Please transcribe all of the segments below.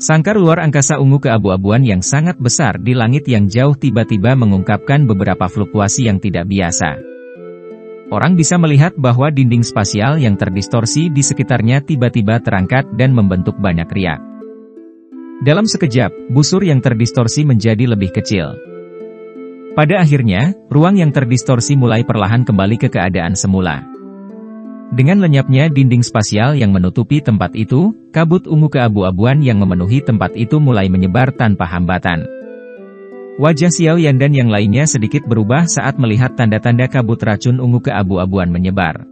Sangkar luar angkasa ungu keabu-abuan yang sangat besar di langit yang jauh tiba-tiba mengungkapkan beberapa fluktuasi yang tidak biasa. Orang bisa melihat bahwa dinding spasial yang terdistorsi di sekitarnya tiba-tiba terangkat dan membentuk banyak riak. Dalam sekejap, busur yang terdistorsi menjadi lebih kecil. Pada akhirnya, ruang yang terdistorsi mulai perlahan kembali ke keadaan semula. Dengan lenyapnya dinding spasial yang menutupi tempat itu, kabut ungu keabu-abuan yang memenuhi tempat itu mulai menyebar tanpa hambatan. Wajah Xiao Yan dan yang lainnya sedikit berubah saat melihat tanda-tanda kabut racun ungu keabu-abuan menyebar.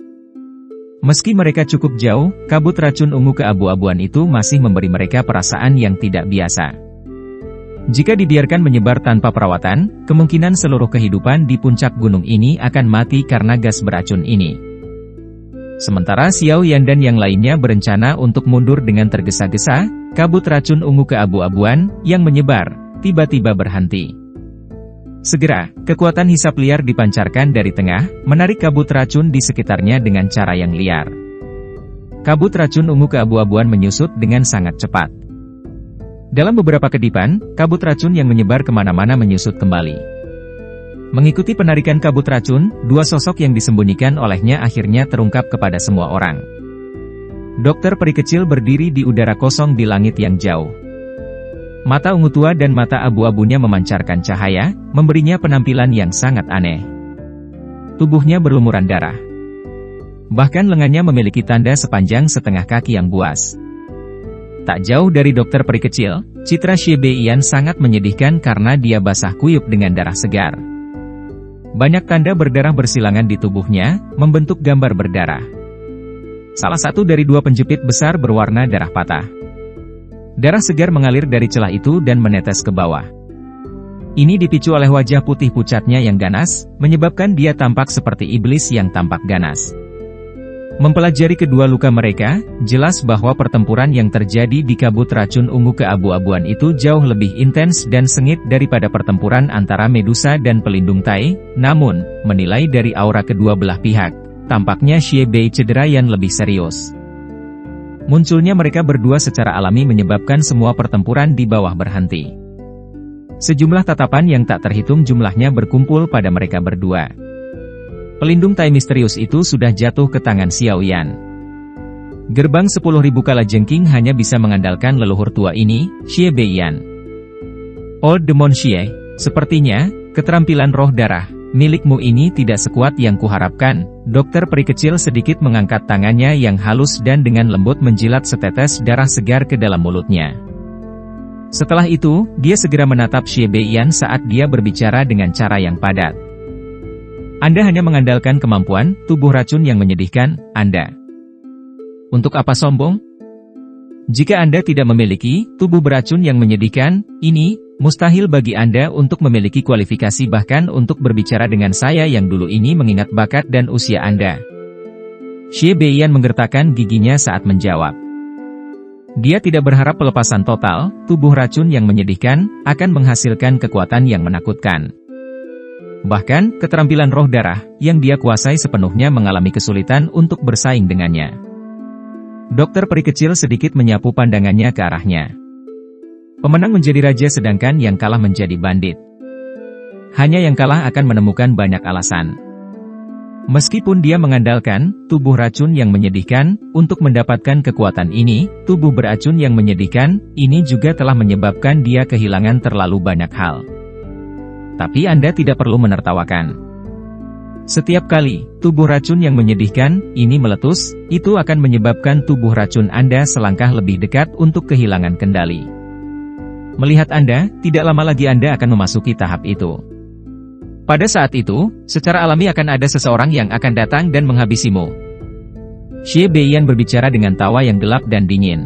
Meski mereka cukup jauh, kabut racun ungu keabu-abuan itu masih memberi mereka perasaan yang tidak biasa. Jika dibiarkan menyebar tanpa perawatan, kemungkinan seluruh kehidupan di puncak gunung ini akan mati karena gas beracun ini. Sementara Xiao Yan dan yang lainnya berencana untuk mundur dengan tergesa-gesa, kabut racun ungu keabu-abuan yang menyebar tiba-tiba berhenti. Segera, kekuatan hisap liar dipancarkan dari tengah, menarik kabut racun di sekitarnya dengan cara yang liar. Kabut racun ungu keabu-abuan menyusut dengan sangat cepat. Dalam beberapa kedipan, kabut racun yang menyebar kemana-mana menyusut kembali. Mengikuti penarikan kabut racun, dua sosok yang disembunyikan olehnya akhirnya terungkap kepada semua orang. Dokter peri kecil berdiri di udara kosong di langit yang jauh. Mata ungu tua dan mata abu-abunya memancarkan cahaya, memberinya penampilan yang sangat aneh. Tubuhnya berlumuran darah. Bahkan lengannya memiliki tanda sepanjang setengah kaki yang buas. Tak jauh dari dokter peri kecil, citra Xie Beiyan sangat menyedihkan karena dia basah kuyup dengan darah segar. Banyak tanda berdarah bersilangan di tubuhnya, membentuk gambar berdarah. Salah satu dari dua penjepit besar berwarna darah patah. Darah segar mengalir dari celah itu dan menetes ke bawah. Ini dipicu oleh wajah putih pucatnya yang ganas, menyebabkan dia tampak seperti iblis yang tampak ganas. Mempelajari kedua luka mereka, jelas bahwa pertempuran yang terjadi di kabut racun ungu keabu-abuan itu jauh lebih intens dan sengit daripada pertempuran antara Medusa dan pelindung Tai. Namun, menilai dari aura kedua belah pihak, tampaknya Xie Bei cedera yang lebih serius. Munculnya mereka berdua secara alami menyebabkan semua pertempuran di bawah berhenti. Sejumlah tatapan yang tak terhitung jumlahnya berkumpul pada mereka berdua. Pelindung Tai misterius itu sudah jatuh ke tangan Xiao Yan. Gerbang 10.000 kalajengking hanya bisa mengandalkan leluhur tua ini, Xie Beiyan. Old Demon Xie, sepertinya, keterampilan roh darah milikmu ini tidak sekuat yang kuharapkan. Dokter peri kecil sedikit mengangkat tangannya yang halus dan dengan lembut menjilat setetes darah segar ke dalam mulutnya. Setelah itu, dia segera menatap Xie Beiyan saat dia berbicara dengan cara yang padat. Anda hanya mengandalkan kemampuan tubuh racun yang menyedihkan Anda. Untuk apa sombong? Jika Anda tidak memiliki tubuh beracun yang menyedihkan ini, mustahil bagi Anda untuk memiliki kualifikasi bahkan untuk berbicara dengan saya yang dulu ini mengingat bakat dan usia Anda. Xie Beiyan menggertakkan giginya saat menjawab. Dia tidak berharap pelepasan total tubuh racun yang menyedihkan akan menghasilkan kekuatan yang menakutkan. Bahkan, keterampilan roh darah yang dia kuasai sepenuhnya mengalami kesulitan untuk bersaing dengannya. Dokter peri kecil sedikit menyapu pandangannya ke arahnya. Pemenang menjadi raja sedangkan yang kalah menjadi bandit. Hanya yang kalah akan menemukan banyak alasan. Meskipun dia mengandalkan tubuh racun yang menyedihkan untuk mendapatkan kekuatan ini, tubuh beracun yang menyedihkan ini juga telah menyebabkan dia kehilangan terlalu banyak hal. Tapi Anda tidak perlu menertawakan. Setiap kali tubuh racun yang menyedihkan ini meletus, itu akan menyebabkan tubuh racun Anda selangkah lebih dekat untuk kehilangan kendali. Melihat Anda, tidak lama lagi Anda akan memasuki tahap itu. Pada saat itu, secara alami akan ada seseorang yang akan datang dan menghabisimu. Xie Beiyan berbicara dengan tawa yang gelap dan dingin.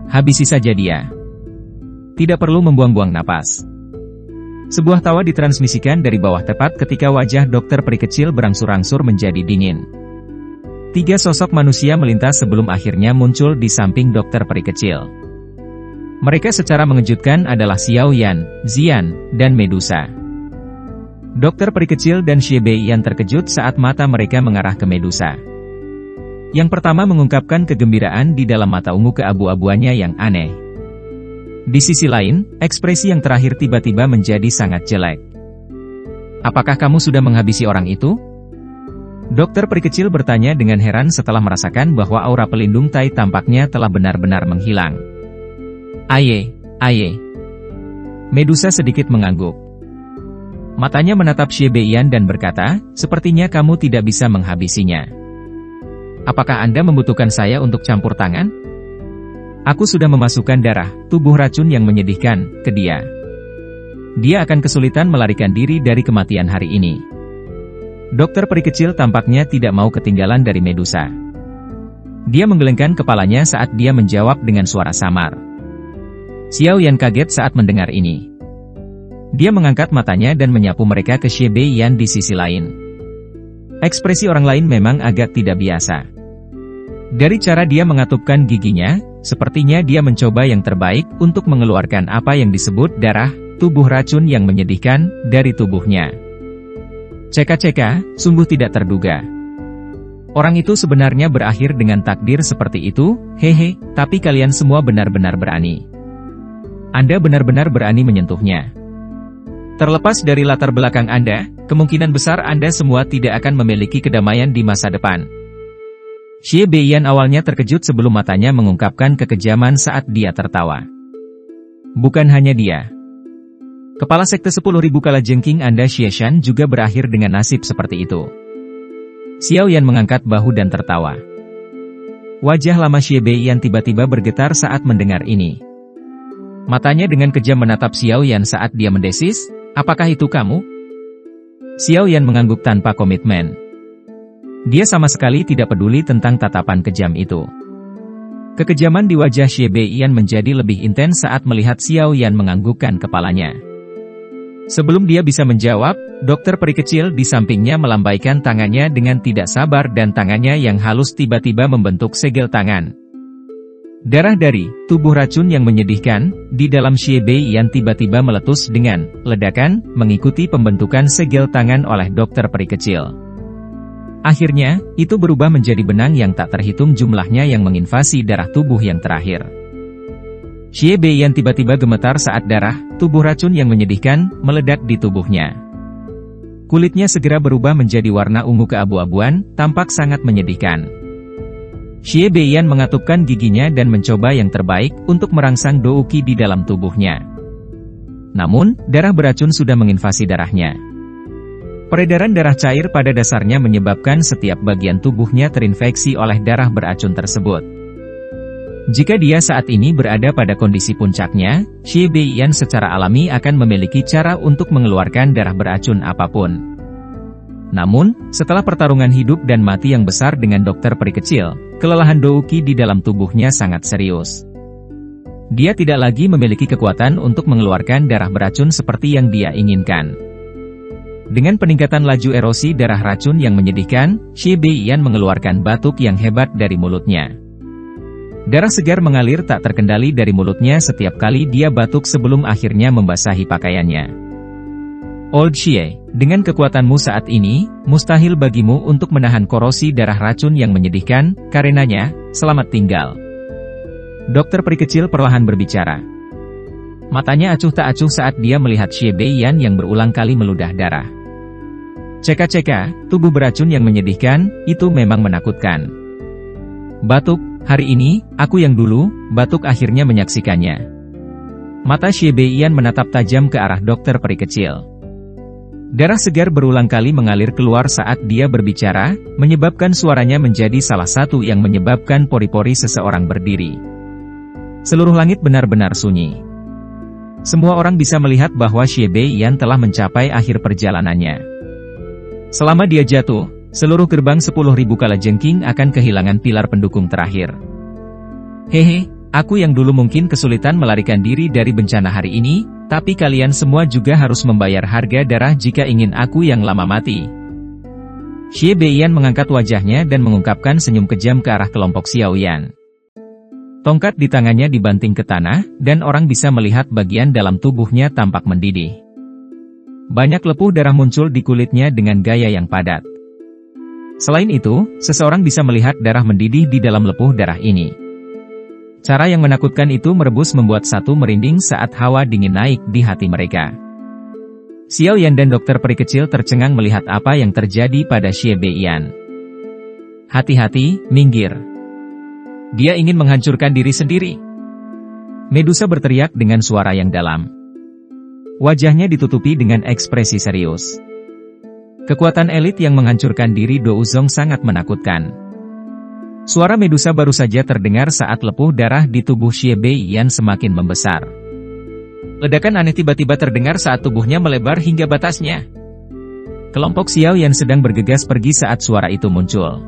Habisi saja dia. Tidak perlu membuang-buang napas. Sebuah tawa ditransmisikan dari bawah tepat ketika wajah dokter peri kecil berangsur-angsur menjadi dingin. Tiga sosok manusia melintas sebelum akhirnya muncul di samping dokter peri kecil. Mereka secara mengejutkan adalah Xiao Yan, Xian, dan Medusa. Dokter peri kecil dan Xie Beiyan terkejut saat mata mereka mengarah ke Medusa. Yang pertama mengungkapkan kegembiraan di dalam mata ungu keabu-abuannya yang aneh. Di sisi lain, ekspresi yang terakhir tiba-tiba menjadi sangat jelek. Apakah kamu sudah menghabisi orang itu? Dokter peri kecil bertanya dengan heran setelah merasakan bahwa aura pelindung Tai tampaknya telah benar-benar menghilang. Aye. Medusa sedikit mengangguk. Matanya menatap Xie Beiyan dan berkata, sepertinya kamu tidak bisa menghabisinya. Apakah Anda membutuhkan saya untuk campur tangan? Aku sudah memasukkan darah, tubuh racun yang menyedihkan, ke dia. Dia akan kesulitan melarikan diri dari kematian hari ini. Dokter peri kecil tampaknya tidak mau ketinggalan dari Medusa. Dia menggelengkan kepalanya saat dia menjawab dengan suara samar. Xiao Yan kaget saat mendengar ini. Dia mengangkat matanya dan menyapu mereka ke Xie Beiyan di sisi lain. Ekspresi orang lain memang agak tidak biasa. Dari cara dia mengatupkan giginya, sepertinya dia mencoba yang terbaik untuk mengeluarkan apa yang disebut darah, tubuh racun yang menyedihkan, dari tubuhnya. Ceka-ceka, sungguh tidak terduga. Orang itu sebenarnya berakhir dengan takdir seperti itu, hehe, tapi kalian semua benar-benar berani. Anda benar-benar berani menyentuhnya. Terlepas dari latar belakang Anda, kemungkinan besar Anda semua tidak akan memiliki kedamaian di masa depan. Xie Beiyan awalnya terkejut sebelum matanya mengungkapkan kekejaman saat dia tertawa. Bukan hanya dia. Kepala sekte 10.000 kalajengking Anda Xie Shan juga berakhir dengan nasib seperti itu. Xiao Yan mengangkat bahu dan tertawa. Wajah lama Xie Beiyan tiba-tiba bergetar saat mendengar ini. Matanya dengan kejam menatap Xiao Yan saat dia mendesis, apakah itu kamu? Xiao Yan mengangguk tanpa komitmen. Dia sama sekali tidak peduli tentang tatapan kejam itu. Kekejaman di wajah Xie Beiyan menjadi lebih intens saat melihat Xiao Yan menganggukkan kepalanya. Sebelum dia bisa menjawab, dokter peri kecil di sampingnya melambaikan tangannya dengan tidak sabar dan tangannya yang halus tiba-tiba membentuk segel tangan. Darah dari tubuh racun yang menyedihkan di dalam Xie Beiyan tiba-tiba meletus dengan ledakan, mengikuti pembentukan segel tangan oleh dokter peri kecil. Akhirnya, itu berubah menjadi benang yang tak terhitung jumlahnya yang menginvasi darah tubuh yang terakhir. Xie Beiyan tiba-tiba gemetar saat darah, tubuh racun yang menyedihkan, meledak di tubuhnya. Kulitnya segera berubah menjadi warna ungu keabu-abuan, tampak sangat menyedihkan. Xie Beiyan mengatupkan giginya dan mencoba yang terbaik untuk merangsang douki di dalam tubuhnya. Namun, darah beracun sudah menginvasi darahnya. Peredaran darah cair pada dasarnya menyebabkan setiap bagian tubuhnya terinfeksi oleh darah beracun tersebut. Jika dia saat ini berada pada kondisi puncaknya, Xie Beiyan secara alami akan memiliki cara untuk mengeluarkan darah beracun apapun. Namun, setelah pertarungan hidup dan mati yang besar dengan dokter peri kecil, kelelahan douki di dalam tubuhnya sangat serius. Dia tidak lagi memiliki kekuatan untuk mengeluarkan darah beracun seperti yang dia inginkan. Dengan peningkatan laju erosi darah racun yang menyedihkan, Xie Beiyan mengeluarkan batuk yang hebat dari mulutnya. Darah segar mengalir tak terkendali dari mulutnya setiap kali dia batuk sebelum akhirnya membasahi pakaiannya. Old Xie, dengan kekuatanmu saat ini, mustahil bagimu untuk menahan korosi darah racun yang menyedihkan, karenanya, selamat tinggal. Dokter peri kecil perlahan berbicara. Matanya acuh tak acuh saat dia melihat Xie Beiyan yang berulang kali meludah darah. Ceka-ceka, tubuh beracun yang menyedihkan, itu memang menakutkan. Batuk, hari ini, aku yang dulu, batuk akhirnya menyaksikannya. Mata Xie Beiyan menatap tajam ke arah dokter peri kecil. Darah segar berulang kali mengalir keluar saat dia berbicara, menyebabkan suaranya menjadi salah satu yang menyebabkan pori-pori seseorang berdiri. Seluruh langit benar-benar sunyi. Semua orang bisa melihat bahwa Xie Beiyan telah mencapai akhir perjalanannya. Selama dia jatuh, seluruh gerbang 10.000 kalajengking akan kehilangan pilar pendukung terakhir. Hehe, aku yang dulu mungkin kesulitan melarikan diri dari bencana hari ini, tapi kalian semua juga harus membayar harga darah jika ingin aku yang lama mati. Xie Beiyan mengangkat wajahnya dan mengungkapkan senyum kejam ke arah kelompok Xiao Yan. Tongkat di tangannya dibanting ke tanah, dan orang bisa melihat bagian dalam tubuhnya tampak mendidih. Banyak lepuh darah muncul di kulitnya dengan gaya yang padat. Selain itu, seseorang bisa melihat darah mendidih di dalam lepuh darah ini. Cara yang menakutkan itu merebus membuat satu merinding saat hawa dingin naik di hati mereka. Xiao Yan dan dokter peri kecil tercengang melihat apa yang terjadi pada Xie Beiyan. Hati-hati, minggir. Dia ingin menghancurkan diri sendiri. Medusa berteriak dengan suara yang dalam. Wajahnya ditutupi dengan ekspresi serius. Kekuatan elit yang menghancurkan diri Do Uzong sangat menakutkan. Suara Medusa baru saja terdengar saat lepuh darah di tubuh Xie Beiyan semakin membesar. Ledakan aneh tiba-tiba terdengar saat tubuhnya melebar hingga batasnya. Kelompok Xiao Yan sedang bergegas pergi saat suara itu muncul.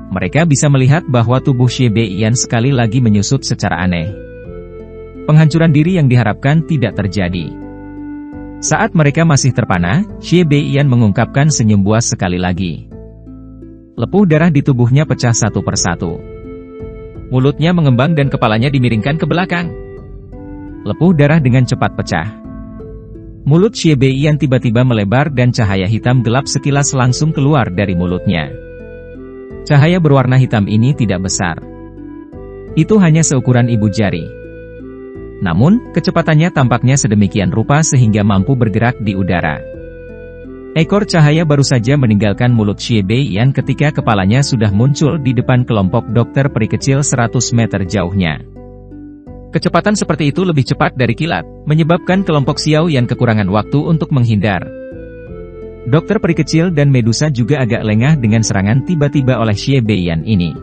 Mereka bisa melihat bahwa tubuh Xie Beiyan sekali lagi menyusut secara aneh. Penghancuran diri yang diharapkan tidak terjadi. Saat mereka masih terpana, Xie Beiyan mengungkapkan senyum buas sekali lagi. Lepuh darah di tubuhnya pecah satu persatu. Mulutnya mengembang dan kepalanya dimiringkan ke belakang. Lepuh darah dengan cepat pecah. Mulut Xie Beiyan tiba-tiba melebar dan cahaya hitam gelap sekilas langsung keluar dari mulutnya. Cahaya berwarna hitam ini tidak besar. Itu hanya seukuran ibu jari. Namun, kecepatannya tampaknya sedemikian rupa sehingga mampu bergerak di udara. Ekor cahaya baru saja meninggalkan mulut Xie Beiyan ketika kepalanya sudah muncul di depan kelompok dokter peri kecil 100 meter jauhnya. Kecepatan seperti itu lebih cepat dari kilat, menyebabkan kelompok Xiao Yan kekurangan waktu untuk menghindar. Dokter peri kecil dan Medusa juga agak lengah dengan serangan tiba-tiba oleh Xie Beiyan ini.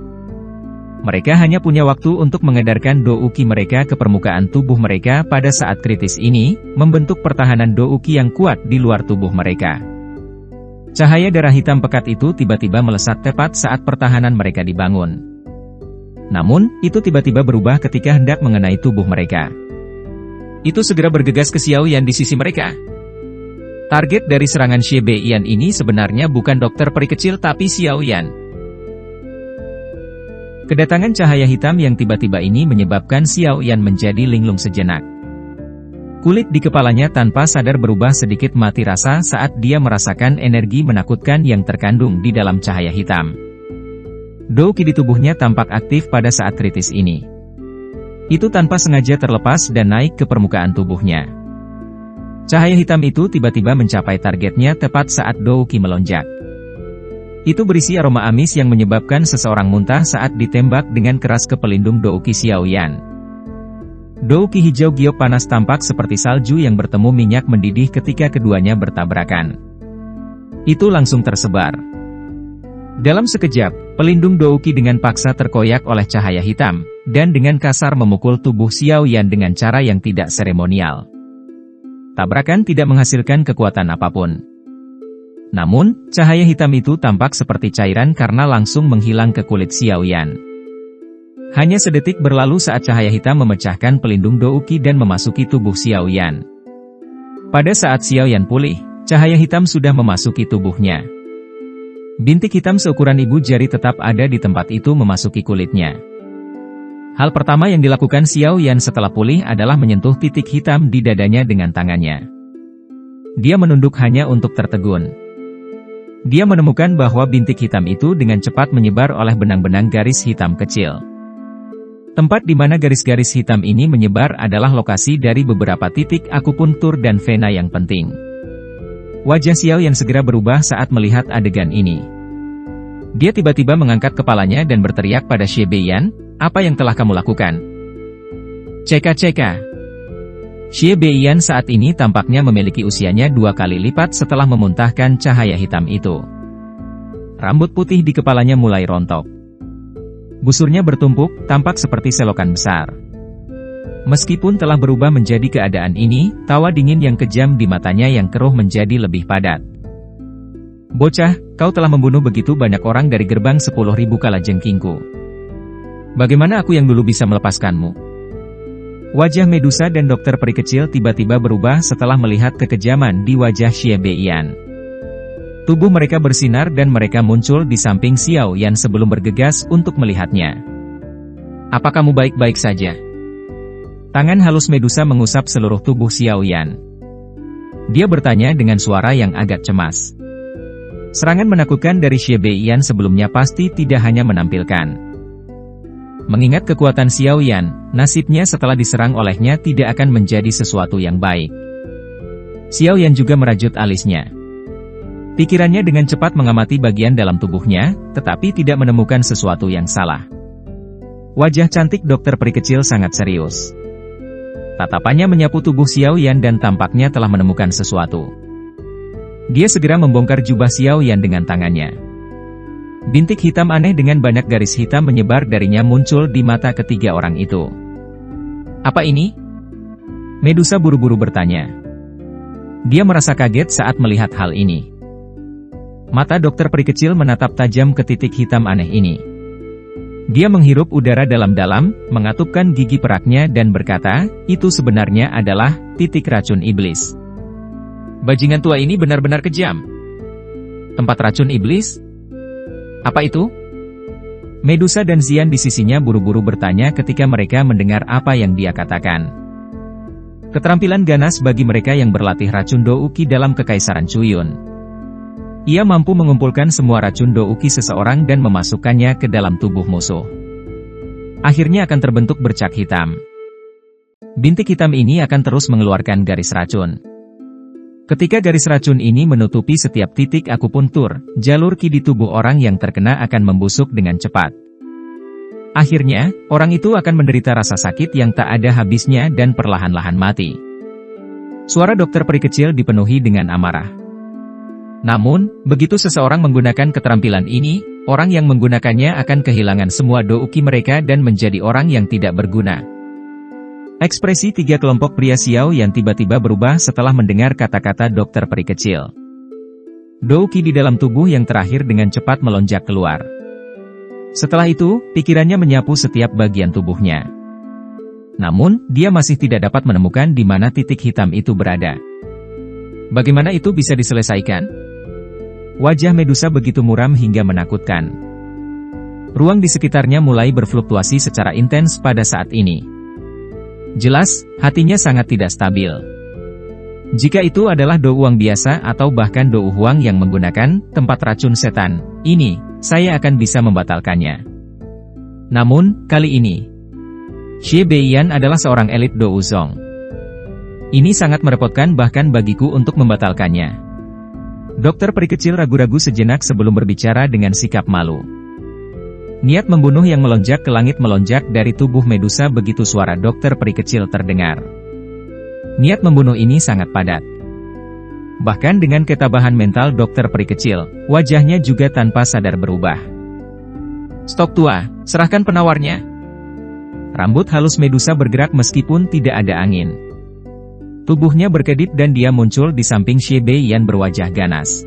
Mereka hanya punya waktu untuk mengedarkan Do Uqi mereka ke permukaan tubuh mereka pada saat kritis ini, membentuk pertahanan Do Uqi yang kuat di luar tubuh mereka. Cahaya darah hitam pekat itu tiba-tiba melesat tepat saat pertahanan mereka dibangun. Namun, itu tiba-tiba berubah ketika hendak mengenai tubuh mereka. Itu segera bergegas ke Xiao Yan di sisi mereka. Target dari serangan Xie Beiyan ini sebenarnya bukan dokter peri kecil tapi Xiao Yan. Kedatangan cahaya hitam yang tiba-tiba ini menyebabkan Xiao Yan menjadi linglung sejenak. Kulit di kepalanya tanpa sadar berubah sedikit mati rasa saat dia merasakan energi menakutkan yang terkandung di dalam cahaya hitam. Do Uqi di tubuhnya tampak aktif pada saat kritis ini. Itu tanpa sengaja terlepas dan naik ke permukaan tubuhnya. Cahaya hitam itu tiba-tiba mencapai targetnya tepat saat Do Uqi melonjak. Itu berisi aroma amis yang menyebabkan seseorang muntah saat ditembak dengan keras ke pelindung Do Uqi Xiao Yan. Do Uqi hijau giok panas tampak seperti salju yang bertemu minyak mendidih ketika keduanya bertabrakan. Itu langsung tersebar. Dalam sekejap, pelindung Do Uqi dengan paksa terkoyak oleh cahaya hitam, dan dengan kasar memukul tubuh Xiao Yan dengan cara yang tidak seremonial. Tabrakan tidak menghasilkan kekuatan apapun. Namun, cahaya hitam itu tampak seperti cairan karena langsung menghilang ke kulit Xiao Yan. Hanya sedetik berlalu saat cahaya hitam memecahkan pelindung Do Uqi dan memasuki tubuh Xiao Yan. Pada saat Xiao Yan pulih, cahaya hitam sudah memasuki tubuhnya. Bintik hitam seukuran ibu jari tetap ada di tempat itu memasuki kulitnya. Hal pertama yang dilakukan Xiao Yan setelah pulih adalah menyentuh titik hitam di dadanya dengan tangannya. Dia menunduk hanya untuk tertegun. Dia menemukan bahwa bintik hitam itu dengan cepat menyebar oleh benang-benang garis hitam kecil. Tempat di mana garis-garis hitam ini menyebar adalah lokasi dari beberapa titik akupuntur dan vena yang penting. Wajah Xiao Yan segera berubah saat melihat adegan ini. Dia tiba-tiba mengangkat kepalanya dan berteriak pada Xie Beiyan, "Apa yang telah kamu lakukan?" "Ceka-ceka." Xie Beiyan saat ini tampaknya memiliki usianya 2 kali lipat setelah memuntahkan cahaya hitam itu. Rambut putih di kepalanya mulai rontok. Busurnya bertumpuk, tampak seperti selokan besar. Meskipun telah berubah menjadi keadaan ini, tawa dingin yang kejam di matanya yang keruh menjadi lebih padat. "Bocah, kau telah membunuh begitu banyak orang dari gerbang 10.000 kalajengkingku. Bagaimana aku yang dulu bisa melepaskanmu?" Wajah Medusa dan dokter peri kecil tiba-tiba berubah setelah melihat kekejaman di wajah Xie Beiyan. Tubuh mereka bersinar dan mereka muncul di samping Xiao Yan sebelum bergegas untuk melihatnya. "Apa kamu baik-baik saja?" Tangan halus Medusa mengusap seluruh tubuh Xiao Yan. Dia bertanya dengan suara yang agak cemas. Serangan menakutkan dari Xie Beiyan sebelumnya pasti tidak hanya menampilkan Mengingat kekuatan Xiao Yan, nasibnya setelah diserang olehnya tidak akan menjadi sesuatu yang baik. Xiao Yan juga merajut alisnya. Pikirannya dengan cepat mengamati bagian dalam tubuhnya, tetapi tidak menemukan sesuatu yang salah. Wajah cantik dokter peri kecil sangat serius. Tatapannya menyapu tubuh Xiao Yan dan tampaknya telah menemukan sesuatu. Dia segera membongkar jubah Xiao Yan dengan tangannya. Bintik hitam aneh dengan banyak garis hitam menyebar darinya muncul di mata ketiga orang itu. Apa ini? Medusa buru-buru bertanya. Dia merasa kaget saat melihat hal ini. Mata dokter peri kecil menatap tajam ke titik hitam aneh ini. Dia menghirup udara dalam-dalam, mengatupkan gigi peraknya dan berkata, itu sebenarnya adalah titik racun iblis. Bajingan tua ini benar-benar kejam. Tempat racun iblis? Apa itu? Medusa dan Xian di sisinya buru-buru bertanya ketika mereka mendengar apa yang dia katakan. Keterampilan ganas bagi mereka yang berlatih racun Douki dalam Kekaisaran Cuyun. Ia mampu mengumpulkan semua racun Douki seseorang dan memasukkannya ke dalam tubuh musuh. Akhirnya akan terbentuk bercak hitam. Bintik hitam ini akan terus mengeluarkan garis racun. Ketika garis racun ini menutupi setiap titik akupuntur, jalur ki di tubuh orang yang terkena akan membusuk dengan cepat. Akhirnya, orang itu akan menderita rasa sakit yang tak ada habisnya dan perlahan-lahan mati. Suara dokter peri kecil dipenuhi dengan amarah. Namun, begitu seseorang menggunakan keterampilan ini, orang yang menggunakannya akan kehilangan semua douki mereka dan menjadi orang yang tidak berguna. Ekspresi tiga kelompok pria Xiao yang tiba-tiba berubah setelah mendengar kata-kata dokter peri kecil. Douki di dalam tubuh yang terakhir dengan cepat melonjak keluar. Setelah itu, pikirannya menyapu setiap bagian tubuhnya. Namun, dia masih tidak dapat menemukan di mana titik hitam itu berada. Bagaimana itu bisa diselesaikan? Wajah Medusa begitu muram hingga menakutkan. Ruang di sekitarnya mulai berfluktuasi secara intens pada saat ini. Jelas, hatinya sangat tidak stabil. Jika itu adalah dou uang biasa atau bahkan dou huang yang menggunakan tempat racun setan, ini, saya akan bisa membatalkannya. Namun, kali ini, Xie Beiyan adalah seorang elit dou zong. Ini sangat merepotkan bahkan bagiku untuk membatalkannya. Dokter peri kecil ragu-ragu sejenak sebelum berbicara dengan sikap malu. Niat membunuh yang melonjak ke langit melonjak dari tubuh Medusa begitu suara dokter peri kecil terdengar. Niat membunuh ini sangat padat. Bahkan dengan ketabahan mental dokter peri kecil, wajahnya juga tanpa sadar berubah. Stop tua, serahkan penawarnya. Rambut halus Medusa bergerak meskipun tidak ada angin. Tubuhnya berkedip dan dia muncul di samping Xie Beiyan berwajah ganas.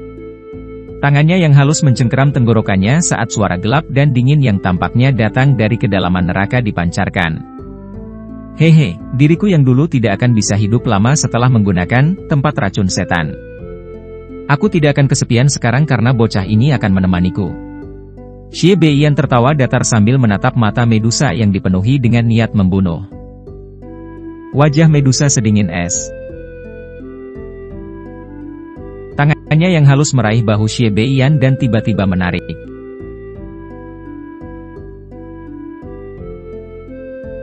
Tangannya yang halus mencengkeram tenggorokannya saat suara gelap dan dingin yang tampaknya datang dari kedalaman neraka dipancarkan. Hehe, diriku yang dulu tidak akan bisa hidup lama setelah menggunakan tempat racun setan. Aku tidak akan kesepian sekarang karena bocah ini akan menemaniku. Xie Beiyan tertawa datar sambil menatap mata Medusa yang dipenuhi dengan niat membunuh. Wajah Medusa sedingin es. Tangannya yang halus meraih bahu Xie Beiyan dan tiba-tiba menarik.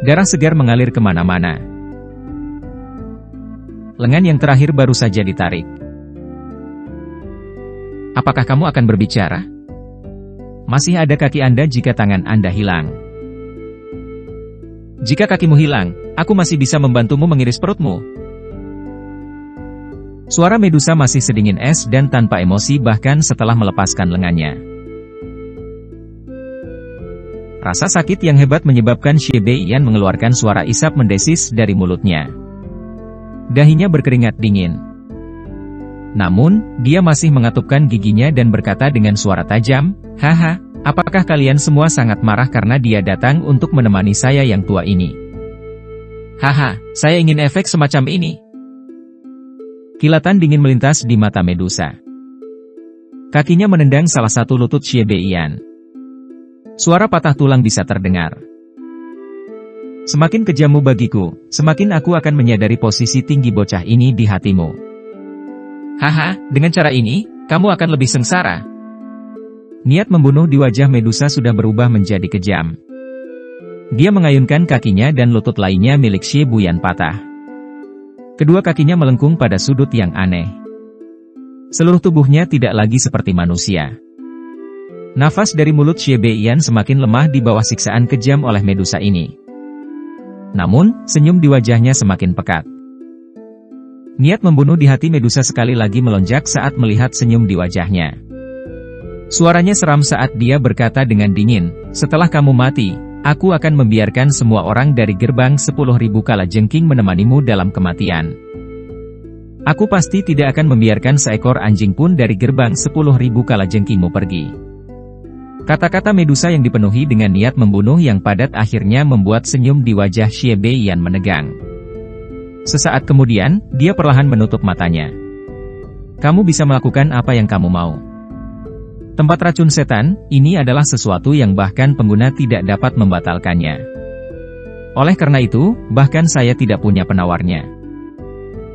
Darah segar mengalir kemana-mana. Lengan yang terakhir baru saja ditarik. Apakah kamu akan berbicara? Masih ada kaki Anda jika tangan Anda hilang. Jika kakimu hilang, aku masih bisa membantumu mengiris perutmu. Suara Medusa masih sedingin es dan tanpa emosi bahkan setelah melepaskan lengannya. Rasa sakit yang hebat menyebabkan Xie Beiyan mengeluarkan suara isap mendesis dari mulutnya. Dahinya berkeringat dingin. Namun, dia masih mengatupkan giginya dan berkata dengan suara tajam, "Haha, apakah kalian semua sangat marah karena dia datang untuk menemani saya yang tua ini? Haha, saya ingin efek semacam ini." Kilatan dingin melintas di mata Medusa. Kakinya menendang salah satu lutut Xie Beiyan. Suara patah tulang bisa terdengar. Semakin kejammu bagiku, semakin aku akan menyadari posisi tinggi bocah ini di hatimu. Haha, dengan cara ini, kamu akan lebih sengsara. Niat membunuh di wajah Medusa sudah berubah menjadi kejam. Dia mengayunkan kakinya dan lutut lainnya milik Xie Buyan patah. Kedua kakinya melengkung pada sudut yang aneh. Seluruh tubuhnya tidak lagi seperti manusia. Nafas dari mulut Xie Beiyan semakin lemah di bawah siksaan kejam oleh Medusa ini. Namun, senyum di wajahnya semakin pekat. Niat membunuh di hati Medusa sekali lagi melonjak saat melihat senyum di wajahnya. Suaranya seram saat dia berkata dengan dingin, "Setelah kamu mati, aku akan membiarkan semua orang dari gerbang 10.000 kalajengking menemanimu dalam kematian. Aku pasti tidak akan membiarkan seekor anjing pun dari gerbang 10.000 kalajengkingmu pergi." Kata-kata Medusa yang dipenuhi dengan niat membunuh yang padat akhirnya membuat senyum di wajah Xie Beiyan menegang. Sesaat kemudian, dia perlahan menutup matanya. "Kamu bisa melakukan apa yang kamu mau. Tempat racun setan, ini adalah sesuatu yang bahkan pengguna tidak dapat membatalkannya. Oleh karena itu, bahkan saya tidak punya penawarnya."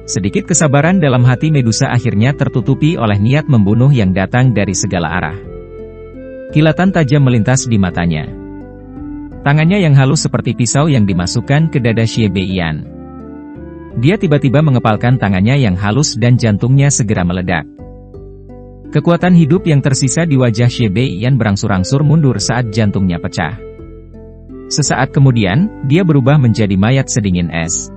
Sedikit kesabaran dalam hati Medusa akhirnya tertutupi oleh niat membunuh yang datang dari segala arah. Kilatan tajam melintas di matanya. Tangannya yang halus seperti pisau yang dimasukkan ke dada Xie Beiyan. Dia tiba-tiba mengepalkan tangannya yang halus dan jantungnya segera meledak. Kekuatan hidup yang tersisa di wajah Xie Beiyan berangsur-angsur mundur saat jantungnya pecah. Sesaat kemudian, dia berubah menjadi mayat sedingin es.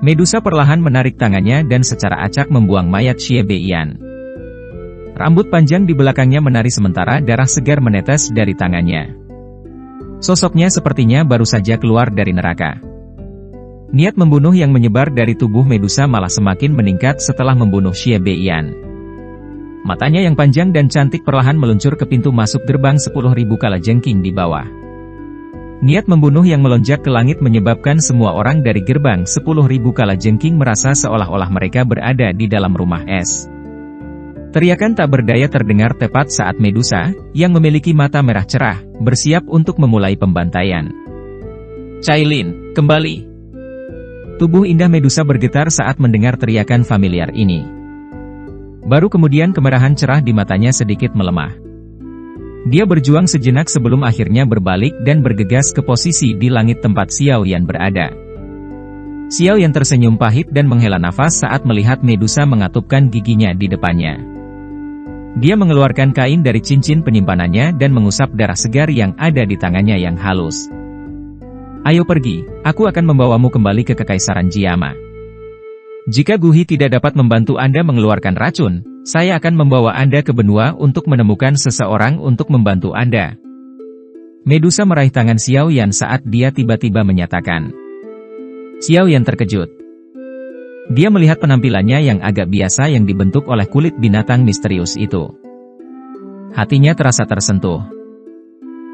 Medusa perlahan menarik tangannya dan secara acak membuang mayat Xie Beiyan. Rambut panjang di belakangnya menari sementara darah segar menetes dari tangannya. Sosoknya sepertinya baru saja keluar dari neraka. Niat membunuh yang menyebar dari tubuh Medusa malah semakin meningkat setelah membunuh Xie Beiyan. Matanya yang panjang dan cantik perlahan meluncur ke pintu masuk gerbang 10.000 kalajengking di bawah. Niat membunuh yang melonjak ke langit menyebabkan semua orang dari gerbang 10.000 kalajengking merasa seolah-olah mereka berada di dalam rumah es. Teriakan tak berdaya terdengar tepat saat Medusa, yang memiliki mata merah cerah, bersiap untuk memulai pembantaian. "Cailin, kembali!" Tubuh indah Medusa bergetar saat mendengar teriakan familiar ini. Baru kemudian kemerahan cerah di matanya sedikit melemah. Dia berjuang sejenak sebelum akhirnya berbalik dan bergegas ke posisi di langit tempat Xiao Yan berada. Xiao Yan tersenyum pahit dan menghela nafas saat melihat Medusa mengatupkan giginya di depannya. Dia mengeluarkan kain dari cincin penyimpanannya dan mengusap darah segar yang ada di tangannya yang halus. "Ayo pergi, aku akan membawamu kembali ke Kekaisaran Jiama. Jika Guhi tidak dapat membantu Anda mengeluarkan racun, saya akan membawa Anda ke benua untuk menemukan seseorang untuk membantu Anda." Medusa meraih tangan Xiao Yan saat dia tiba-tiba menyatakan. Xiao Yan terkejut. Dia melihat penampilannya yang agak biasa yang dibentuk oleh kulit binatang misterius itu. Hatinya terasa tersentuh.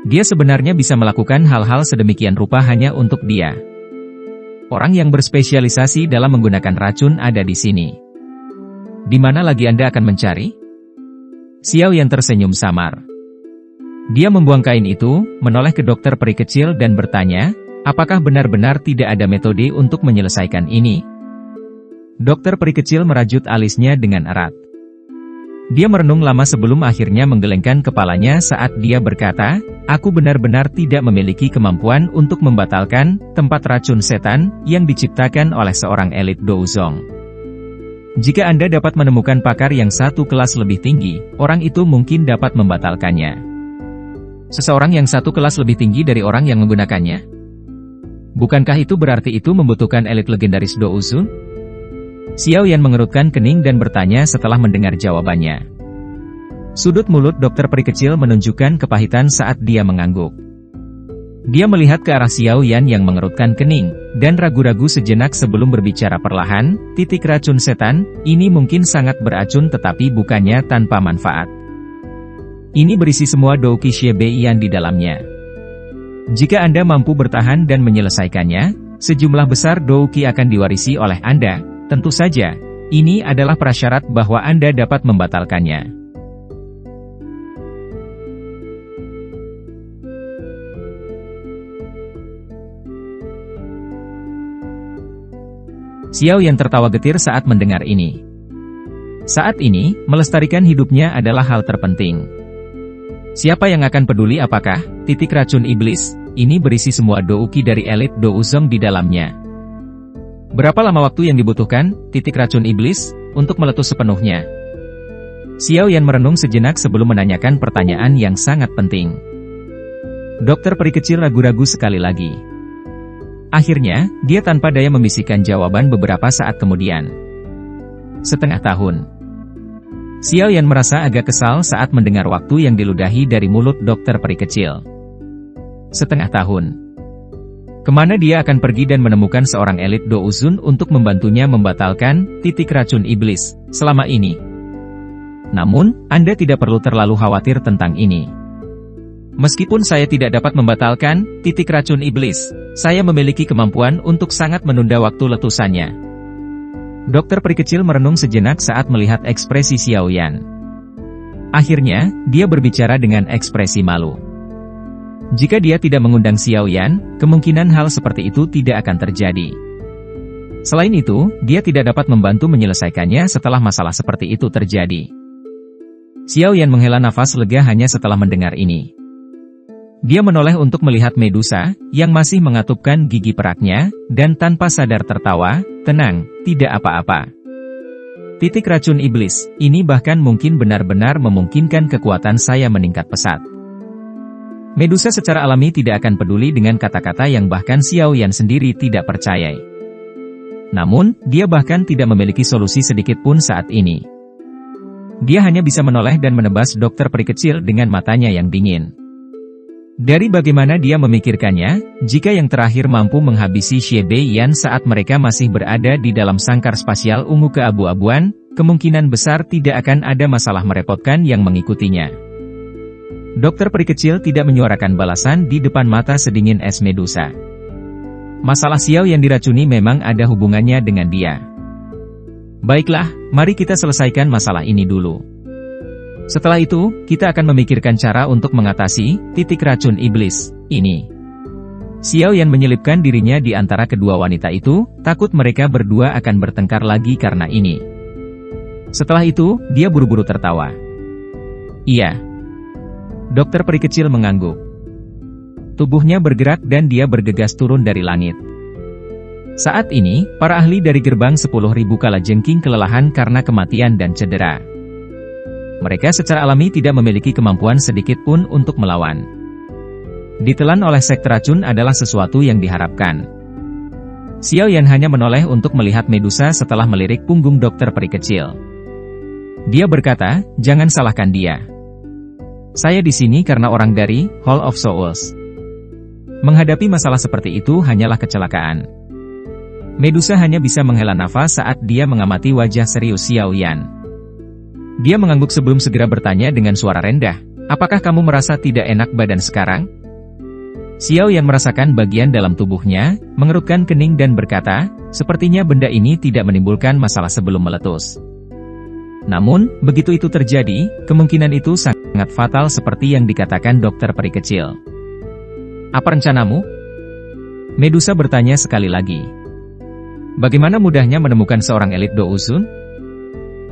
Dia sebenarnya bisa melakukan hal-hal sedemikian rupa hanya untuk dia. Orang yang berspesialisasi dalam menggunakan racun ada di sini. Di mana lagi Anda akan mencari? Xiao Yan tersenyum samar. Dia membuang kain itu, menoleh ke dokter peri kecil dan bertanya, apakah benar-benar tidak ada metode untuk menyelesaikan ini? Dokter peri kecil merajut alisnya dengan erat. Dia merenung lama sebelum akhirnya menggelengkan kepalanya saat dia berkata, "Aku benar-benar tidak memiliki kemampuan untuk membatalkan tempat racun setan yang diciptakan oleh seorang elit Douzong. Jika Anda dapat menemukan pakar yang satu kelas lebih tinggi, orang itu mungkin dapat membatalkannya." Seseorang yang satu kelas lebih tinggi dari orang yang menggunakannya? Bukankah itu berarti itu membutuhkan elit legendaris Douzong? Xiao Yan mengerutkan kening dan bertanya setelah mendengar jawabannya. Sudut mulut dokter peri kecil menunjukkan kepahitan saat dia mengangguk. Dia melihat ke arah Xiao Yan yang mengerutkan kening, dan ragu-ragu sejenak sebelum berbicara perlahan, "Titik racun setan, ini mungkin sangat beracun tetapi bukannya tanpa manfaat. Ini berisi semua Douqi Xie Beiyan di dalamnya. Jika Anda mampu bertahan dan menyelesaikannya, sejumlah besar Douqi akan diwarisi oleh Anda. Tentu saja, ini adalah prasyarat bahwa Anda dapat membatalkannya." Xiao Yan tertawa getir saat mendengar ini. Saat ini, melestarikan hidupnya adalah hal terpenting. Siapa yang akan peduli apakah titik racun iblis ini berisi semua douki dari elit Douzong di dalamnya. Berapa lama waktu yang dibutuhkan, titik racun iblis, untuk meletus sepenuhnya? Xiao Yan merenung sejenak sebelum menanyakan pertanyaan yang sangat penting. Dokter peri kecil ragu-ragu sekali lagi. Akhirnya, dia tanpa daya membisikkan jawaban beberapa saat kemudian. Setengah tahun. Xiao Yan merasa agak kesal saat mendengar waktu yang diludahi dari mulut dokter peri kecil. Setengah tahun. Kemana dia akan pergi dan menemukan seorang elit Douzun untuk membantunya membatalkan titik racun iblis selama ini? Namun, Anda tidak perlu terlalu khawatir tentang ini. Meskipun saya tidak dapat membatalkan titik racun iblis, saya memiliki kemampuan untuk sangat menunda waktu letusannya. Dokter peri kecil merenung sejenak saat melihat ekspresi Xiao Yan. Akhirnya, dia berbicara dengan ekspresi malu. Jika dia tidak mengundang Xiao Yan, kemungkinan hal seperti itu tidak akan terjadi. Selain itu, dia tidak dapat membantu menyelesaikannya setelah masalah seperti itu terjadi. Xiao Yan menghela nafas lega hanya setelah mendengar ini. Dia menoleh untuk melihat Medusa, yang masih mengatupkan gigi peraknya, dan tanpa sadar tertawa, tenang, tidak apa-apa. Titik racun iblis, ini bahkan mungkin benar-benar memungkinkan kekuatan saya meningkat pesat. Medusa secara alami tidak akan peduli dengan kata-kata yang bahkan Xiao Yan sendiri tidak percayai. Namun, dia bahkan tidak memiliki solusi sedikit pun saat ini. Dia hanya bisa menoleh dan menebas dokter peri kecil dengan matanya yang dingin. Dari bagaimana dia memikirkannya, jika yang terakhir mampu menghabisi Xie Beiyan saat mereka masih berada di dalam sangkar spasial ungu keabu-abuan, kemungkinan besar tidak akan ada masalah merepotkan yang mengikutinya. Dokter peri kecil tidak menyuarakan balasan di depan mata sedingin es Medusa. Masalah Xiao yang diracuni memang ada hubungannya dengan dia. Baiklah, mari kita selesaikan masalah ini dulu. Setelah itu, kita akan memikirkan cara untuk mengatasi titik racun iblis ini. Xiao Yan menyelipkan dirinya di antara kedua wanita itu, takut mereka berdua akan bertengkar lagi karena ini. Setelah itu, dia buru-buru tertawa. Iya. Dokter peri kecil mengangguk. Tubuhnya bergerak dan dia bergegas turun dari langit. Saat ini, para ahli dari gerbang 10.000 kalajengking kelelahan karena kematian dan cedera. Mereka secara alami tidak memiliki kemampuan sedikit pun untuk melawan. Ditelan oleh sekte racun adalah sesuatu yang diharapkan. Xiao Yan hanya menoleh untuk melihat Medusa setelah melirik punggung dokter peri kecil. Dia berkata, jangan salahkan dia. Saya di sini karena orang dari Hall of Souls. Menghadapi masalah seperti itu hanyalah kecelakaan. Medusa hanya bisa menghela nafas saat dia mengamati wajah serius Xiao Yan. Dia mengangguk sebelum segera bertanya dengan suara rendah, apakah kamu merasa tidak enak badan sekarang? Xiao Yan merasakan bagian dalam tubuhnya, mengerutkan kening dan berkata, sepertinya benda ini tidak menimbulkan masalah sebelum meletus. Namun, begitu itu terjadi, kemungkinan itu sangat fatal seperti yang dikatakan dokter peri kecil. Apa rencanamu? Medusa bertanya sekali lagi. Bagaimana mudahnya menemukan seorang elit Douzun?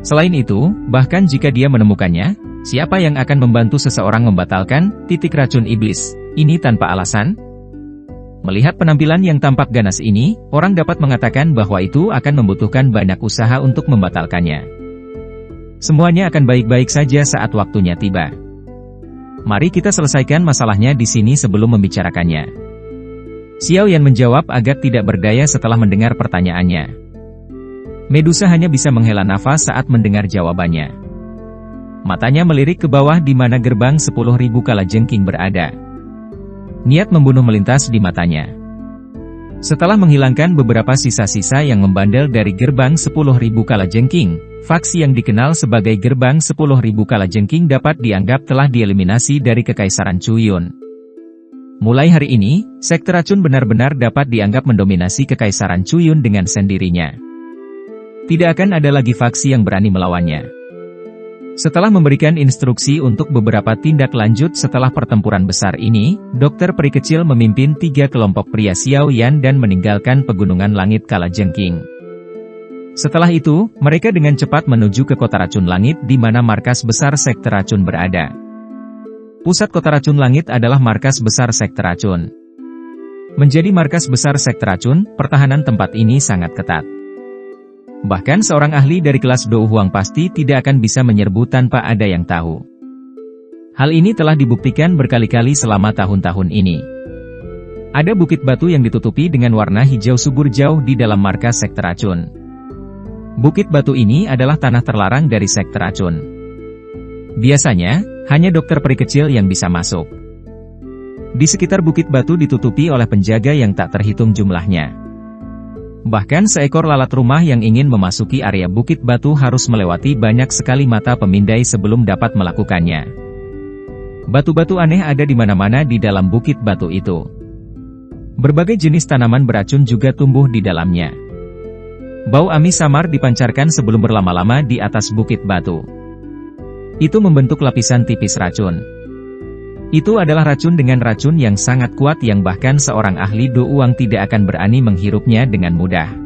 Selain itu, bahkan jika dia menemukannya, siapa yang akan membantu seseorang membatalkan titik racun iblis ini tanpa alasan? Melihat penampilan yang tampak ganas ini, orang dapat mengatakan bahwa itu akan membutuhkan banyak usaha untuk membatalkannya. Semuanya akan baik-baik saja saat waktunya tiba. Mari kita selesaikan masalahnya di sini sebelum membicarakannya. Xiao Yan menjawab agak tidak berdaya setelah mendengar pertanyaannya. Medusa hanya bisa menghela nafas saat mendengar jawabannya. Matanya melirik ke bawah di mana gerbang 10.000 kalajengking berada. Niat membunuh melintas di matanya. Setelah menghilangkan beberapa sisa-sisa yang membandel dari gerbang 10.000 kalajengking, faksi yang dikenal sebagai gerbang 10.000 kalajengking dapat dianggap telah dieliminasi dari Kekaisaran Chuyun. Mulai hari ini, sekte racun benar-benar dapat dianggap mendominasi Kekaisaran Chuyun dengan sendirinya. Tidak akan ada lagi faksi yang berani melawannya. Setelah memberikan instruksi untuk beberapa tindak lanjut setelah pertempuran besar ini, dokter peri kecil memimpin 3 kelompok pria Xiao Yan dan meninggalkan pegunungan langit Kalajengking. Setelah itu, mereka dengan cepat menuju ke kota racun langit di mana markas besar sekte racun berada. Pusat kota racun langit adalah markas besar sekte racun. Menjadi markas besar sekte racun, pertahanan tempat ini sangat ketat. Bahkan seorang ahli dari kelas Do Huang pasti tidak akan bisa menyerbu tanpa ada yang tahu. Hal ini telah dibuktikan berkali-kali selama tahun-tahun ini. Ada bukit batu yang ditutupi dengan warna hijau subur jauh di dalam markas sekte racun. Bukit batu ini adalah tanah terlarang dari sekte racun. Biasanya, hanya dokter peri kecil yang bisa masuk. Di sekitar bukit batu ditutupi oleh penjaga yang tak terhitung jumlahnya. Bahkan seekor lalat rumah yang ingin memasuki area bukit batu harus melewati banyak sekali mata pemindai sebelum dapat melakukannya. Batu-batu aneh ada di mana-mana di dalam bukit batu itu. Berbagai jenis tanaman beracun juga tumbuh di dalamnya. Bau amis samar dipancarkan sebelum berlama-lama di atas bukit batu. Itu membentuk lapisan tipis racun. Itu adalah racun dengan racun yang sangat kuat yang bahkan seorang ahli Do Uang tidak akan berani menghirupnya dengan mudah.